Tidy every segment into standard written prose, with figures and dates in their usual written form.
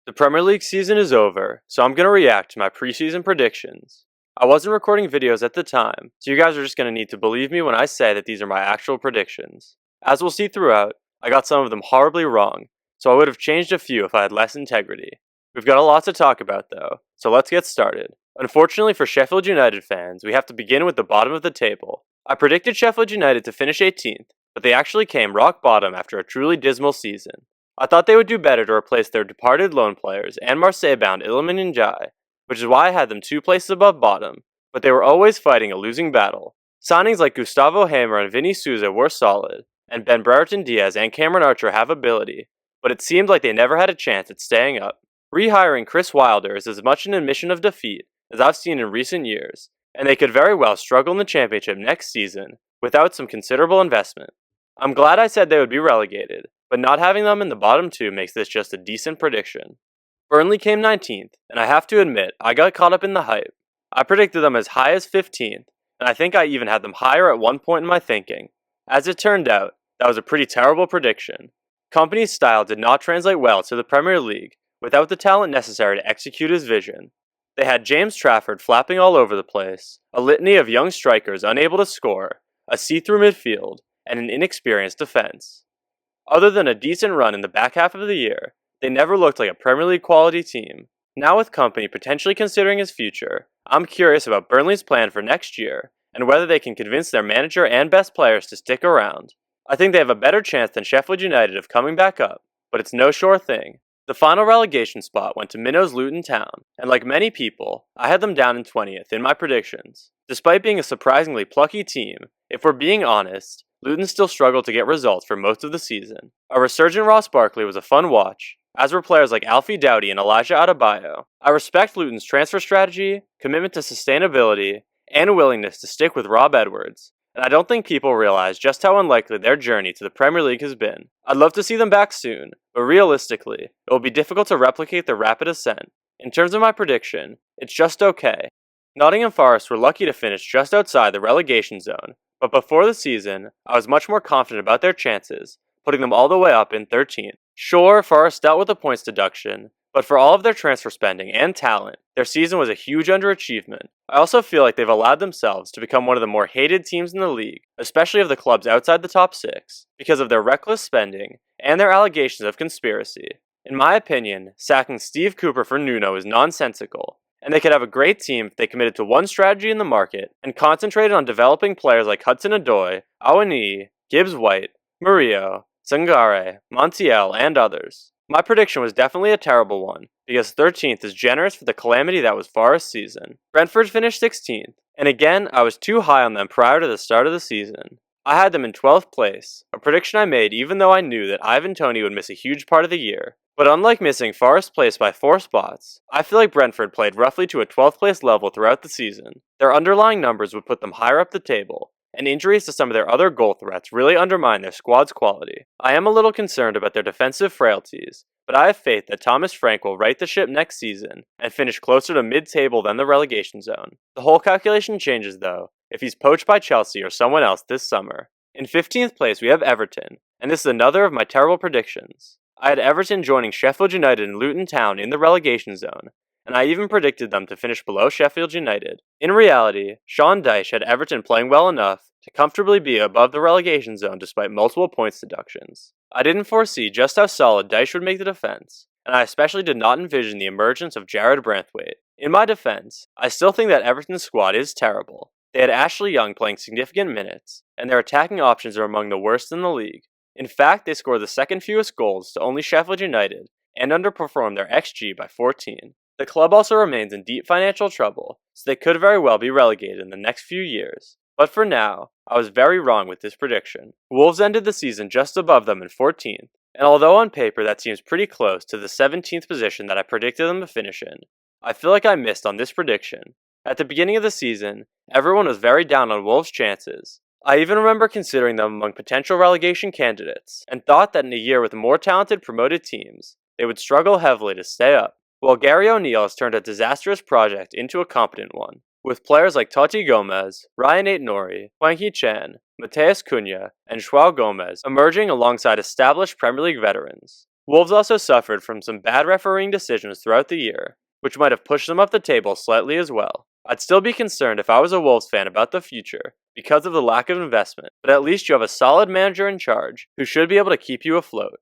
The Premier League season is over, so I'm going to react to my preseason predictions. I wasn't recording videos at the time, so you guys are just going to need to believe me when I say that these are my actual predictions. As we'll see throughout, I got some of them horribly wrong, so I would have changed a few if I had less integrity. We've got a lot to talk about though, so let's get started. Unfortunately for Sheffield United fans, we have to begin with the bottom of the table. I predicted Sheffield United to finish 18th, but they actually came rock bottom after a truly dismal season. I thought they would do better to replace their departed loan players and Marseille-bound Iliman Ndiaye, which is why I had them 2 places above bottom, but they were always fighting a losing battle. Signings like Gustavo Hamer and Vinny Souza were solid, and Ben Brereton Diaz and Cameron Archer have ability, but it seemed like they never had a chance at staying up. Rehiring Chris Wilder is as much an admission of defeat as I've seen in recent years, and they could very well struggle in the championship next season without some considerable investment. I'm glad I said they would be relegated, but not having them in the bottom 2 makes this just a decent prediction. Burnley came 19th, and I have to admit, I got caught up in the hype. I predicted them as high as 15th, and I think I even had them higher at one point in my thinking. As it turned out, that was a pretty terrible prediction. Kompany's style did not translate well to the Premier League without the talent necessary to execute his vision. They had James Trafford flapping all over the place, a litany of young strikers unable to score, a see-through midfield, and an inexperienced defense. Other than a decent run in the back half of the year, they never looked like a Premier League quality team. Now with Kompany potentially considering his future, I'm curious about Burnley's plan for next year, and whether they can convince their manager and best players to stick around. I think they have a better chance than Sheffield United of coming back up, but it's no sure thing. The final relegation spot went to Minnow's Luton Town, and like many people, I had them down in 20th in my predictions. Despite being a surprisingly plucky team, if we're being honest, Luton still struggled to get results for most of the season. A resurgent Ross Barkley was a fun watch, as were players like Alfie Doughty and Elijah Adebayo. I respect Luton's transfer strategy, commitment to sustainability, and willingness to stick with Rob Edwards, and I don't think people realize just how unlikely their journey to the Premier League has been. I'd love to see them back soon, but realistically, it will be difficult to replicate their rapid ascent. In terms of my prediction, it's just okay. Nottingham Forest were lucky to finish just outside the relegation zone, but before the season, I was much more confident about their chances, putting them all the way up in 13th. Sure, Forest dealt with a points deduction, but for all of their transfer spending and talent, their season was a huge underachievement. I also feel like they've allowed themselves to become one of the more hated teams in the league, especially of the clubs outside the top 6, because of their reckless spending and their allegations of conspiracy. In my opinion, sacking Steve Cooper for Nuno is nonsensical, and they could have a great team if they committed to one strategy in the market and concentrated on developing players like Hudson-Odoi, Awoniyi, Gibbs-White, Murillo, Sangare, Montiel, and others. My prediction was definitely a terrible one, because 13th is generous for the calamity that was Forest's season. Brentford finished 16th, and again, I was too high on them prior to the start of the season. I had them in 12th place, a prediction I made even though I knew that Ivan Toney would miss a huge part of the year. But unlike missing Forest's place by 4 spots, I feel like Brentford played roughly to a 12th place level throughout the season. Their underlying numbers would put them higher up the table, and injuries to some of their other goal threats really undermine their squad's quality. I am a little concerned about their defensive frailties, but I have faith that Thomas Frank will right the ship next season and finish closer to mid-table than the relegation zone. The whole calculation changes though, if he's poached by Chelsea or someone else this summer. In 15th place we have Everton, and this is another of my terrible predictions. I had Everton joining Sheffield United and Luton Town in the relegation zone, and I even predicted them to finish below Sheffield United. In reality, Sean Dyche had Everton playing well enough to comfortably be above the relegation zone despite multiple points deductions. I didn't foresee just how solid Dyche would make the defense, and I especially did not envision the emergence of Jared Branthwaite. In my defense, I still think that Everton's squad is terrible. They had Ashley Young playing significant minutes, and their attacking options are among the worst in the league. In fact, they scored the second fewest goals to only Sheffield United, and underperformed their XG by 14. The club also remains in deep financial trouble, so they could very well be relegated in the next few years. But for now, I was very wrong with this prediction. Wolves ended the season just above them in 14th, and although on paper that seems pretty close to the 17th position that I predicted them to finish in, I feel like I missed on this prediction. At the beginning of the season, everyone was very down on Wolves' chances. I even remember considering them among potential relegation candidates, and thought that in a year with more talented promoted teams, they would struggle heavily to stay up. Well, Gary O'Neill has turned a disastrous project into a competent one, with players like Totti Gomez, Ryan Aït-Nouri, Hwang Hee-chan, Mateus Cunha, and João Gomez emerging alongside established Premier League veterans. Wolves also suffered from some bad refereeing decisions throughout the year, which might have pushed them up the table slightly as well. I'd still be concerned if I was a Wolves fan about the future, because of the lack of investment, but at least you have a solid manager in charge who should be able to keep you afloat.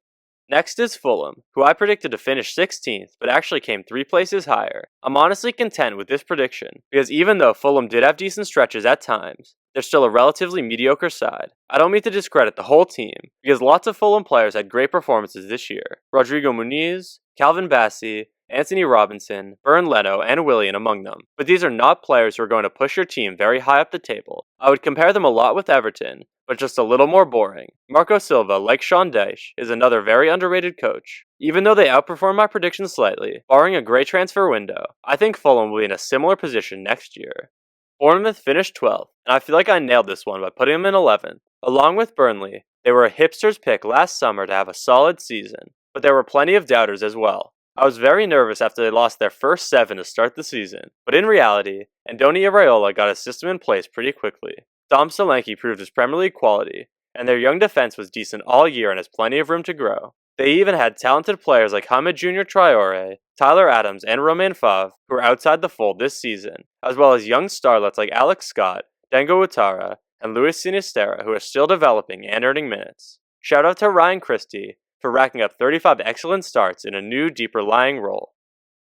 Next is Fulham, who I predicted to finish 16th, but actually came 3 places higher. I'm honestly content with this prediction, because even though Fulham did have decent stretches at times, they're still a relatively mediocre side. I don't mean to discredit the whole team, because lots of Fulham players had great performances this year. Rodrigo Muniz, Calvin Bassey, Anthony Robinson, Bernd Leno, and Willian among them. But these are not players who are going to push your team very high up the table. I would compare them a lot with Everton, but just a little more boring. Marco Silva, like Sean Dyche, is another very underrated coach. Even though they outperform my predictions slightly, barring a great transfer window, I think Fulham will be in a similar position next year. Bournemouth finished 12th, and I feel like I nailed this one by putting them in 11th. Along with Burnley, they were a hipster's pick last summer to have a solid season, but there were plenty of doubters as well. I was very nervous after they lost their first 7 to start the season, but in reality, Andoni Iraola got his system in place pretty quickly. Dom Solanke proved his Premier League quality, and their young defense was decent all year and has plenty of room to grow. They even had talented players like Hamid Jr. Traore, Tyler Adams, and Romain Faivre who are outside the fold this season, as well as young starlets like Alex Scott, Dango Ouattara, and Luis Sinisterra who are still developing and earning minutes. Shout out to Ryan Christie for racking up 35 excellent starts in a new, deeper-lying role.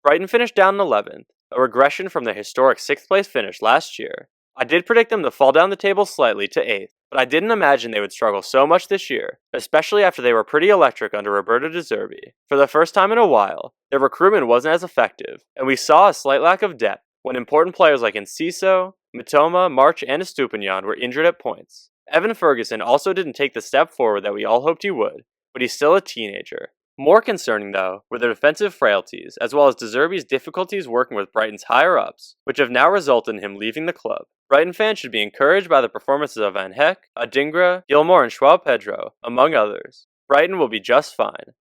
Brighton finished down in 11th, a regression from their historic 6th place finish last year. I did predict them to fall down the table slightly to 8th, but I didn't imagine they would struggle so much this year, especially after they were pretty electric under Roberto De Zerbi. For the first time in a while, their recruitment wasn't as effective, and we saw a slight lack of depth when important players like Enciso, Mitoma, March, and Estupinian were injured at points. Evan Ferguson also didn't take the step forward that we all hoped he would, but he's still a teenager. More concerning, though, were their defensive frailties, as well as De Zerbi's difficulties working with Brighton's higher-ups, which have now resulted in him leaving the club. Brighton fans should be encouraged by the performances of Van Heck, Adingra, Gilmore, and João Pedro, among others. Brighton will be just fine.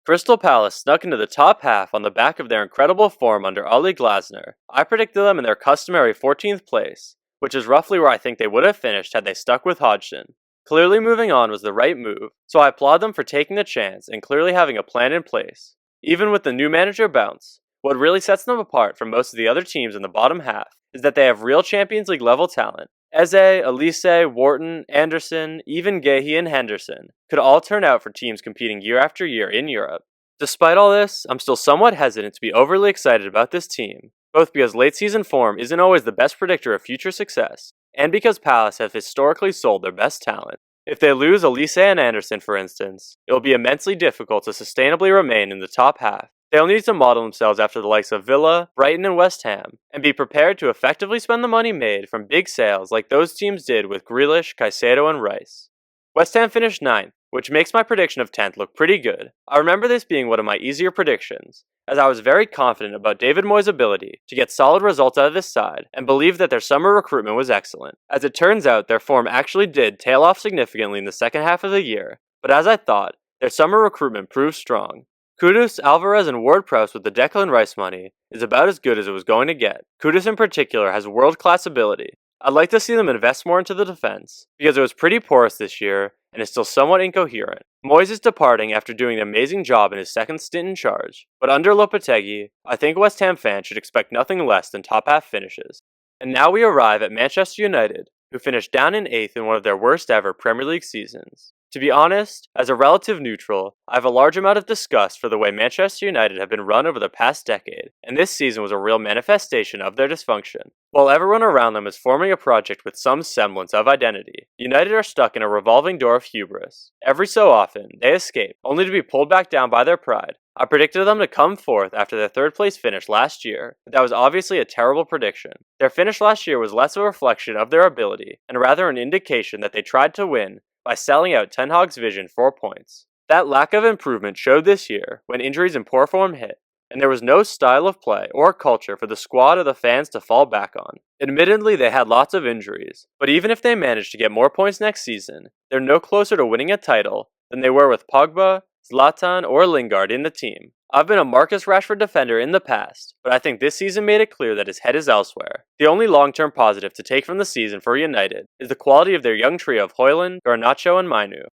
Crystal Palace snuck into the top half on the back of their incredible form under Oli Glasner. I predicted them in their customary 14th place, which is roughly where I think they would have finished had they stuck with Hodgson. Clearly moving on was the right move, so I applaud them for taking the chance and clearly having a plan in place. Even with the new manager bounce, what really sets them apart from most of the other teams in the bottom half is that they have real Champions League level talent. Eze, Elise, Wharton, Anderson, even Gehi and Henderson could all turn out for teams competing year after year in Europe. Despite all this, I'm still somewhat hesitant to be overly excited about this team, both because late season form isn't always the best predictor of future success, and because Palace have historically sold their best talent. If they lose Elise and Anderson, for instance, it will be immensely difficult to sustainably remain in the top half. They'll need to model themselves after the likes of Villa, Brighton, and West Ham, and be prepared to effectively spend the money made from big sales like those teams did with Grealish, Caicedo, and Rice. West Ham finished 9th, which makes my prediction of 10th look pretty good. I remember this being one of my easier predictions, as I was very confident about David Moyes' ability to get solid results out of this side, and believed that their summer recruitment was excellent. As it turns out, their form actually did tail off significantly in the second half of the year, but as I thought, their summer recruitment proved strong. Kudus, Alvarez, and Ward-Prowse with the Declan Rice money is about as good as it was going to get. Kudus in particular has world-class ability. I'd like to see them invest more into the defense, because it was pretty porous this year, and is still somewhat incoherent. Moyes is departing after doing an amazing job in his second stint in charge, but under Lopetegui, I think West Ham fans should expect nothing less than top half finishes. And now we arrive at Manchester United, who finished down in 8th in one of their worst ever Premier League seasons. To be honest, as a relative neutral, I have a large amount of disgust for the way Manchester United have been run over the past decade, and this season was a real manifestation of their dysfunction. While everyone around them is forming a project with some semblance of identity, United are stuck in a revolving door of hubris. Every so often, they escape, only to be pulled back down by their pride. I predicted them to come fourth after their third place finish last year, but that was obviously a terrible prediction. Their finish last year was less a reflection of their ability, and rather an indication that they tried to win by selling out Ten Hag's vision for points. That lack of improvement showed this year when injuries and poor form hit, and there was no style of play or culture for the squad or the fans to fall back on. Admittedly, they had lots of injuries, but even if they manage to get more points next season, they're no closer to winning a title than they were with Pogba, Zlatan, or Lingard in the team. I've been a Marcus Rashford defender in the past, but I think this season made it clear that his head is elsewhere. The only long-term positive to take from the season for United is the quality of their young trio of Højlund, Garnacho, and Mainu.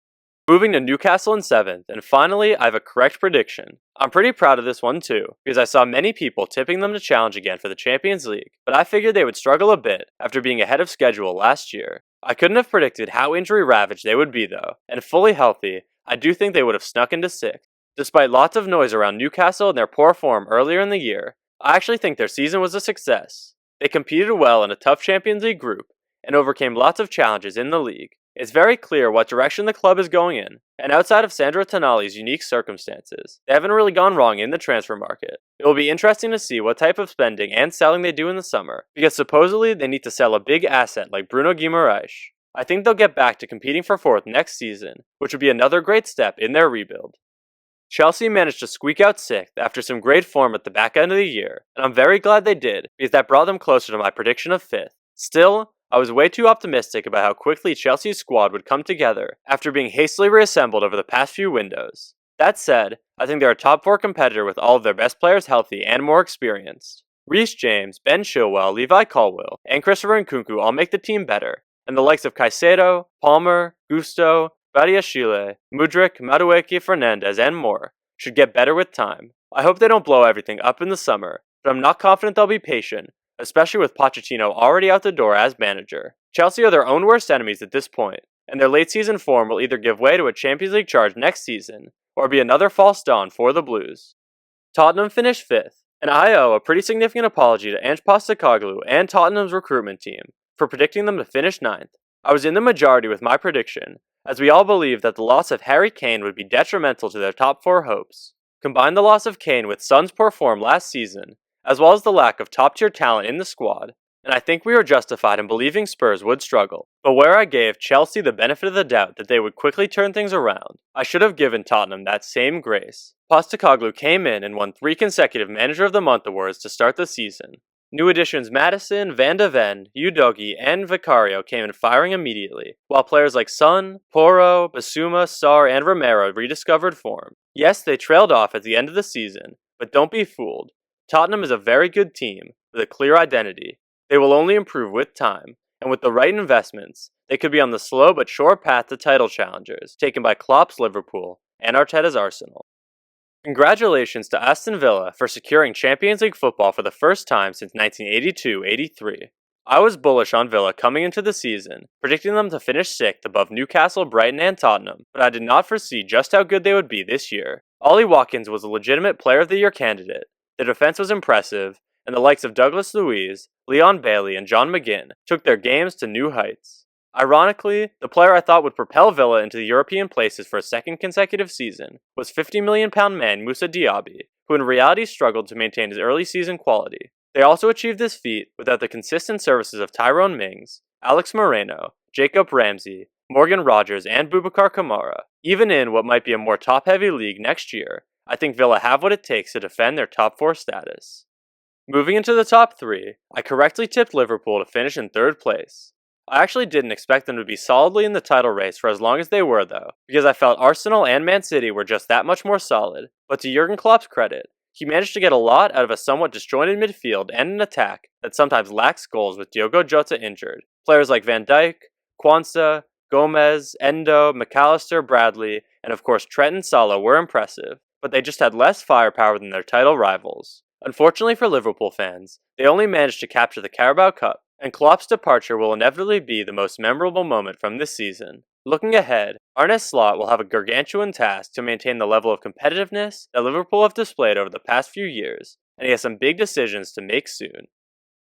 Moving to Newcastle in 7th, and finally, I have a correct prediction. I'm pretty proud of this one too, because I saw many people tipping them to challenge again for the Champions League, but I figured they would struggle a bit after being ahead of schedule last year. I couldn't have predicted how injury ravaged they would be though, and fully healthy, I do think they would have snuck into 6th. Despite lots of noise around Newcastle and their poor form earlier in the year, I actually think their season was a success. They competed well in a tough Champions League group, and overcame lots of challenges in the league. It's very clear what direction the club is going in, and outside of Sandro Tonali's unique circumstances, they haven't really gone wrong in the transfer market. It will be interesting to see what type of spending and selling they do in the summer, because supposedly they need to sell a big asset like Bruno Guimaraes. I think they'll get back to competing for 4th next season, which would be another great step in their rebuild. Chelsea managed to squeak out 6th after some great form at the back end of the year, and I'm very glad they did, because that brought them closer to my prediction of 5th. Still, I was way too optimistic about how quickly Chelsea's squad would come together after being hastily reassembled over the past few windows. That said, I think they're a top 4 competitor with all of their best players healthy and more experienced. Reece James, Ben Chilwell, Levi Colwill, and Christopher Nkunku all make the team better, and the likes of Caicedo, Palmer, Gusto, Badiashile, Mudryk, Madueke, Fernandez, and more should get better with time. I hope they don't blow everything up in the summer, but I'm not confident they'll be patient, especially with Pochettino already out the door as manager. Chelsea are their own worst enemies at this point, and their late season form will either give way to a Champions League charge next season, or be another false dawn for the Blues. Tottenham finished 5th, and I owe a pretty significant apology to Ange Postecoglou and Tottenham's recruitment team for predicting them to finish 9th. I was in the majority with my prediction, as we all believed that the loss of Harry Kane would be detrimental to their top 4 hopes. Combine the loss of Kane with Son's poor form last season, as well as the lack of top-tier talent in the squad, and I think we were justified in believing Spurs would struggle. But where I gave Chelsea the benefit of the doubt that they would quickly turn things around, I should have given Tottenham that same grace. Postecoglou came in and won 3 consecutive Manager of the Month awards to start the season. New additions Madison, Van de Ven, Udogie, and Vicario came in firing immediately, while players like Son, Porro, Basuma, Sarr, and Romero rediscovered form. Yes, they trailed off at the end of the season, but don't be fooled. Tottenham is a very good team, with a clear identity. They will only improve with time, and with the right investments, they could be on the slow but sure path to title challengers, taken by Klopp's Liverpool and Arteta's Arsenal. Congratulations to Aston Villa for securing Champions League football for the first time since 1982-83. I was bullish on Villa coming into the season, predicting them to finish 6th above Newcastle, Brighton, and Tottenham, but I did not foresee just how good they would be this year. Ollie Watkins was a legitimate Player of the Year candidate. Their defense was impressive, and the likes of Douglas Luiz, Leon Bailey, and John McGinn took their games to new heights. Ironically, the player I thought would propel Villa into the European places for a 2nd consecutive season was £50 million man Moussa Diaby, who in reality struggled to maintain his early season quality. They also achieved this feat without the consistent services of Tyrone Mings, Alex Moreno, Jacob Ramsey, Morgan Rogers, and Boubacar Kamara. Even in what might be a more top-heavy league next year, I think Villa have what it takes to defend their top 4 status. Moving into the top 3, I correctly tipped Liverpool to finish in 3rd place. I actually didn't expect them to be solidly in the title race for as long as they were though, because I felt Arsenal and Man City were just that much more solid, but to Jurgen Klopp's credit, he managed to get a lot out of a somewhat disjointed midfield and an attack that sometimes lacks goals with Diogo Jota injured. Players like Van Dijk, Quansah, Gomez, Endo, McAllister, Bradley, and of course Trent and Salah were impressive, but they just had less firepower than their title rivals. Unfortunately for Liverpool fans, they only managed to capture the Carabao Cup, and Klopp's departure will inevitably be the most memorable moment from this season. Looking ahead, Arne Slot will have a gargantuan task to maintain the level of competitiveness that Liverpool have displayed over the past few years, and he has some big decisions to make soon.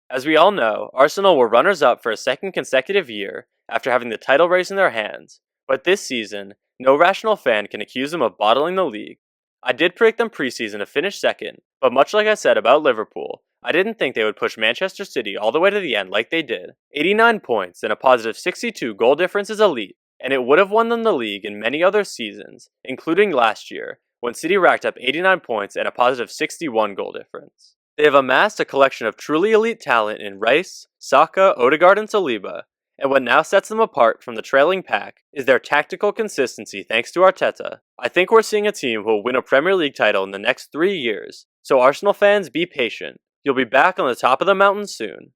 As we all know, Arsenal were runners-up for a 2nd consecutive year after having the title race in their hands, but this season, no rational fan can accuse them of bottling the league. I did predict them preseason to finish 2nd, but much like I said about Liverpool, I didn't think they would push Manchester City all the way to the end like they did. 89 points and a positive 62 goal difference is elite, and it would have won them the league in many other seasons, including last year, when City racked up 89 points and a positive 61 goal difference. They have amassed a collection of truly elite talent in Rice, Saka, Odegaard, and Saliba, and what now sets them apart from the trailing pack is their tactical consistency thanks to Arteta. I think we're seeing a team who will win a Premier League title in the next 3 years, so Arsenal fans, be patient. You'll be back on the top of the mountain soon.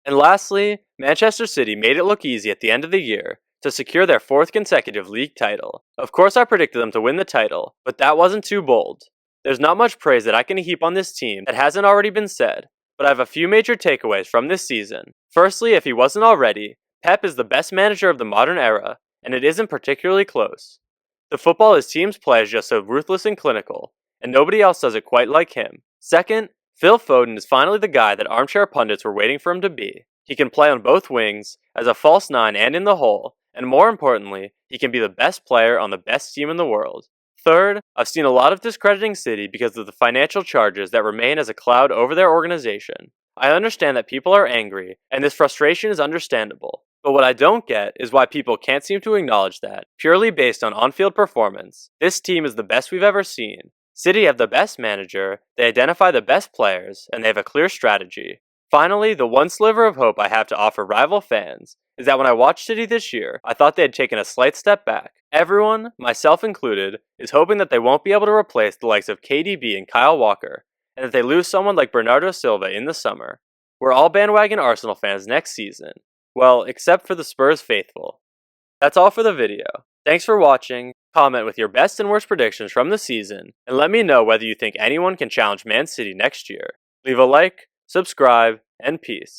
And lastly, Manchester City made it look easy at the end of the year to secure their 4th consecutive league title. Of course I predicted them to win the title, but that wasn't too bold. There's not much praise that I can heap on this team that hasn't already been said, but I have a few major takeaways from this season. Firstly, if he wasn't already, Pep is the best manager of the modern era, and it isn't particularly close. The football his teams play is just so ruthless and clinical, and nobody else does it quite like him. Second, Phil Foden is finally the guy that armchair pundits were waiting for him to be. He can play on both wings, as a false nine and in the hole, and more importantly, he can be the best player on the best team in the world. Third, I've seen a lot of discrediting City because of the financial charges that remain as a cloud over their organization. I understand that people are angry, and this frustration is understandable. But what I don't get is why people can't seem to acknowledge that, purely based on on-field performance, this team is the best we've ever seen. City have the best manager, they identify the best players, and they have a clear strategy. Finally, the one sliver of hope I have to offer rival fans is that when I watched City this year, I thought they had taken a slight step back. Everyone, myself included, is hoping that they won't be able to replace the likes of KDB and Kyle Walker, and that they lose someone like Bernardo Silva in the summer. We're all bandwagon Arsenal fans next season. Well, except for the Spurs faithful. That's all for the video. Thanks for watching, comment with your best and worst predictions from the season, and let me know whether you think anyone can challenge Man City next year. Leave a like, subscribe, and peace.